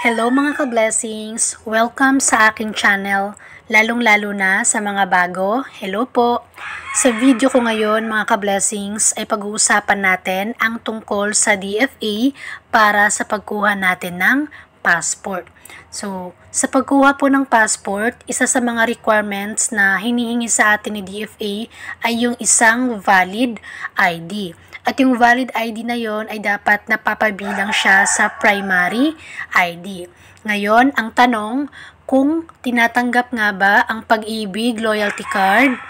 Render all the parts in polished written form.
Hello mga ka-blessings! Welcome sa aking channel, lalong-lalo na sa mga bago. Hello po! Sa video ko ngayon mga ka-blessings ay pag-uusapan natin ang tungkol sa DFA para sa pagkuha natin ng passport. So, sa pagkuha po ng passport, isa sa mga requirements na hinihingi sa atin ni DFA ay yung isang valid ID. At yung valid ID na yon ay dapat napapabilang siya sa primary ID. Ngayon, ang tanong, kung tinatanggap nga ba ang Pag-ibig Loyalty Card,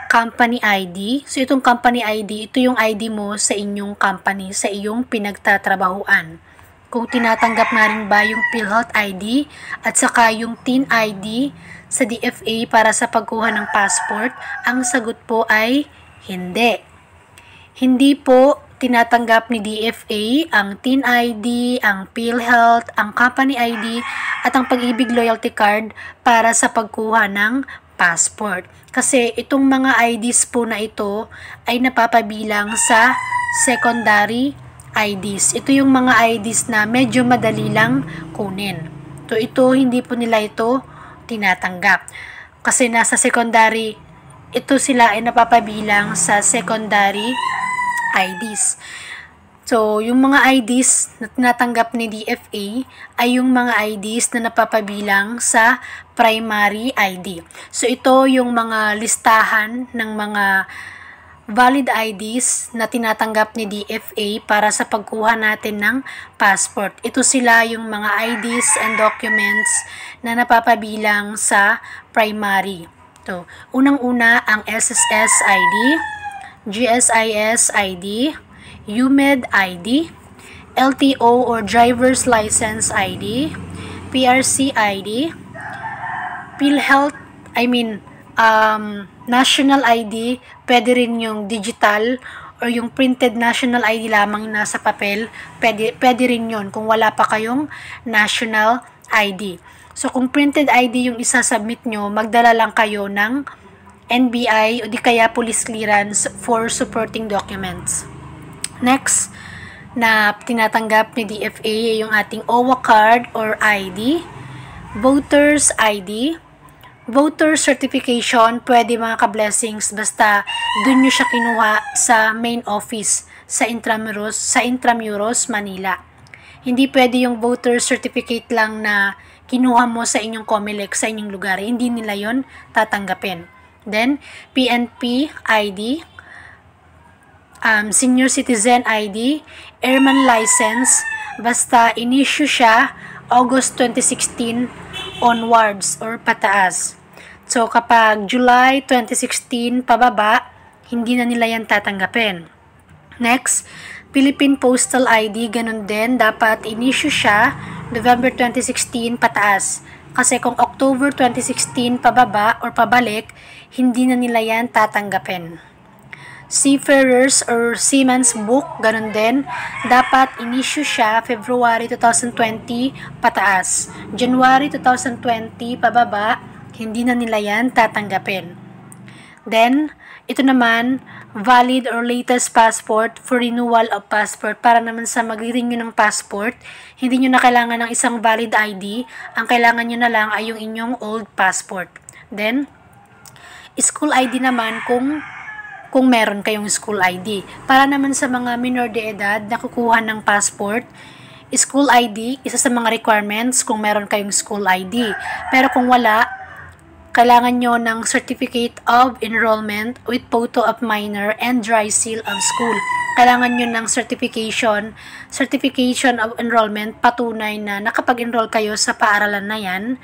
Company ID. So, itong Company ID, ito yung ID mo sa inyong company, sa iyong pinagtatrabahuan. Kung tinatanggap nga rin ba yung PhilHealth ID at saka yung TIN ID sa DFA para sa pagkuha ng passport, ang sagot po ay hindi. Hindi po tinatanggap ni DFA ang TIN ID, ang PhilHealth, ang Company ID at ang Pag-ibig Loyalty Card para sa pagkuha ng passport. Kasi itong mga IDs po na ito ay napapabilang sa secondary IDs. Ito yung mga IDs na medyo madali lang kunin. Ito hindi po nila ito tinatanggap. Kasi nasa secondary, ito sila ay napapabilang sa secondary IDs. So, yung mga IDs na tinatanggap ni DFA ay yung mga IDs na napapabilang sa primary ID. So, ito yung mga listahan ng mga valid IDs na tinatanggap ni DFA para sa pagkuha natin ng passport. Ito sila yung mga IDs and documents na napapabilang sa primary. So, unang-una ang SSS ID, GSIS ID, UMED ID, LTO or Driver's License ID, PRC ID, PhilHealth, National ID, pwede rin yung digital or yung printed national ID lamang nasa papel, pwede rin yun kung wala pa kayong national ID. So, kung printed ID yung isasubmit nyo, magdala lang kayo ng NBI o di kaya police clearance for supporting documents. Next na tinatanggap ni DFA ay yung ating OWA card or ID, Voters ID, Voter Certification, pwede mga ka-blessings basta dun nyo siya kinuha sa main office sa Intramuros, Manila. Hindi pwede yung voter certificate lang na kinuha mo sa inyong COMELEC sa inyong lugar. Hindi nila yon tatanggapin. Then, PNP ID, Senior Citizen ID, Airman License, basta in-issue siya August 2016 onwards or pataas. So, kapag July 2016 pababa, hindi na nila yan tatanggapin. Next, Philippine Postal ID, ganun din, dapat in-issue siya November 2016 pataas. Kasi kung October 2016 pababa or pabalik, hindi na nila yan tatanggapin. Seafarers or Seaman's Book, ganun din, dapat in-issue siya February 2020 pataas. January 2020 pababa, hindi na nila yan tatanggapin. Then, ito naman, valid or latest passport for renewal of passport. Para naman sa mag-renew ng passport, hindi nyo na kailangan ng isang valid ID. Ang kailangan nyo na lang ay yung inyong old passport. Then, school ID naman kung meron kayong school ID. Para naman sa mga minor de edad na kukuha ng passport, school ID, isa sa mga requirements kung meron kayong school ID. Pero kung wala, kailangan nyo ng Certificate of Enrollment with photo of minor and dry seal of school. Kailangan nyo ng certification of enrollment, patunay na nakapag-enroll kayo sa paaralan na yan,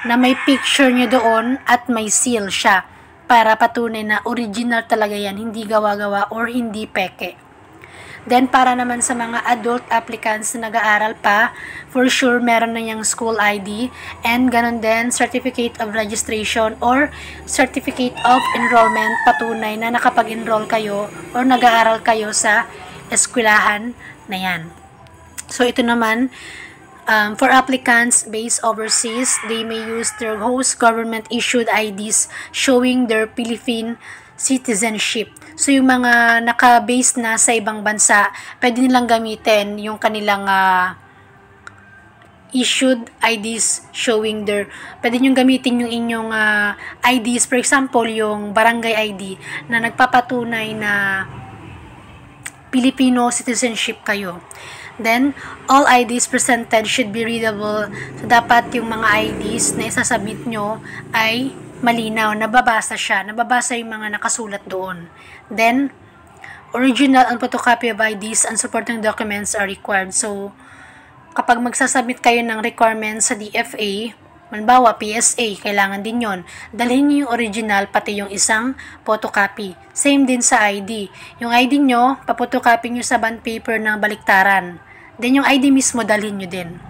na may picture nyo doon at may seal siya, para patunay na original talaga yan, hindi gawa-gawa or hindi peke. Then, para naman sa mga adult applicants na nag-aaral pa, for sure, meron na yung school ID and ganun din, Certificate of Registration or Certificate of Enrollment, patunay na nakapag-enroll kayo or nag-aaral kayo sa eskwelahan na yan. So, ito naman, for applicants based overseas, they may use their host government-issued IDs showing their Philippine citizenship. So, yung mga naka-base na sa ibang bansa, pwede nilang gamitin yung kanilang issued IDs showing pwede nyo gamitin yung inyong IDs, for example, yung barangay ID na nagpapatunay na Filipino citizenship kayo. Then, all IDs presented should be readable. So, dapat yung mga IDs na isasubmit nyo ay malinaw, nababasa siya, nababasa yung mga nakasulat doon. Then, original and photocopy of IDs and supporting documents are required. So, kapag magsasubmit kayo ng requirements sa DFA, halimbawa PSA, kailangan din yon. Dalhin niyo yung original pati yung isang photocopy. Same din sa ID. Yung ID nyo, papotocopy nyo sa bond paper ng baliktaran. Then yung ID mismo, dalhin nyo din.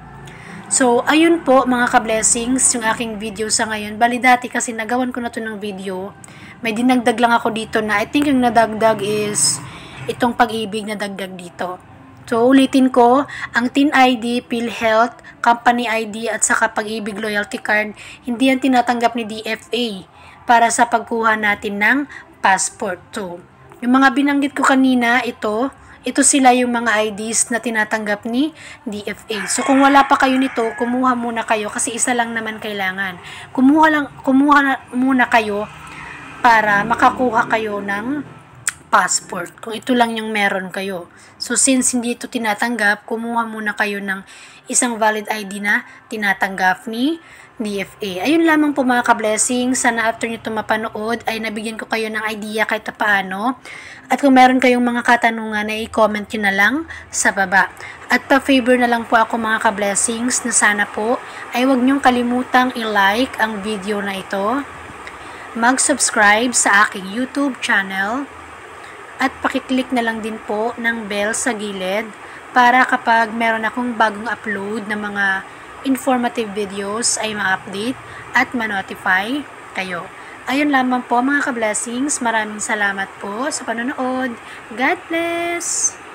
So, ayun po mga ka-blessings, yung aking video sa ngayon. Bali dati kasi nagawan ko na to ng video. May dinagdag lang ako dito na I think yung nadagdag is itong pag-ibig na dagdag dito. So, ulitin ko, ang TIN ID, PhilHealth, Company ID at saka Pag-ibig Loyalty Card, hindi yan tinatanggap ni DFA para sa pagkuha natin ng passport. So, yung mga binanggit ko kanina, ito sila yung mga IDs na tinatanggap ni DFA. So, kung wala pa kayo nito, kumuha muna kayo kasi isa lang naman kailangan. Kumuha muna kayo para makakuha kayo ng passport. Kung ito lang yung meron kayo. So, since hindi ito tinatanggap, kumuha muna kayo ng isang valid ID na tinatanggap ni DFA. Ayun lamang po mga ka-blessing. Sana after nyo ito mapanood ay nabigyan ko kayo ng idea kahit paano. At kung meron kayong mga katanungan ay i-comment nyo na lang sa baba. At pa-favor na lang po ako mga ka-blessings na sana po ay huwag nyong kalimutang i-like ang video na ito. Mag-subscribe sa aking YouTube channel. At pakiclick na lang din po ng bell sa gilid para kapag meron akong bagong upload na mga informative videos ay ma-update at ma-notify kayo. Ayun lamang po mga ka-blessings. Maraming salamat po sa panonood. God bless!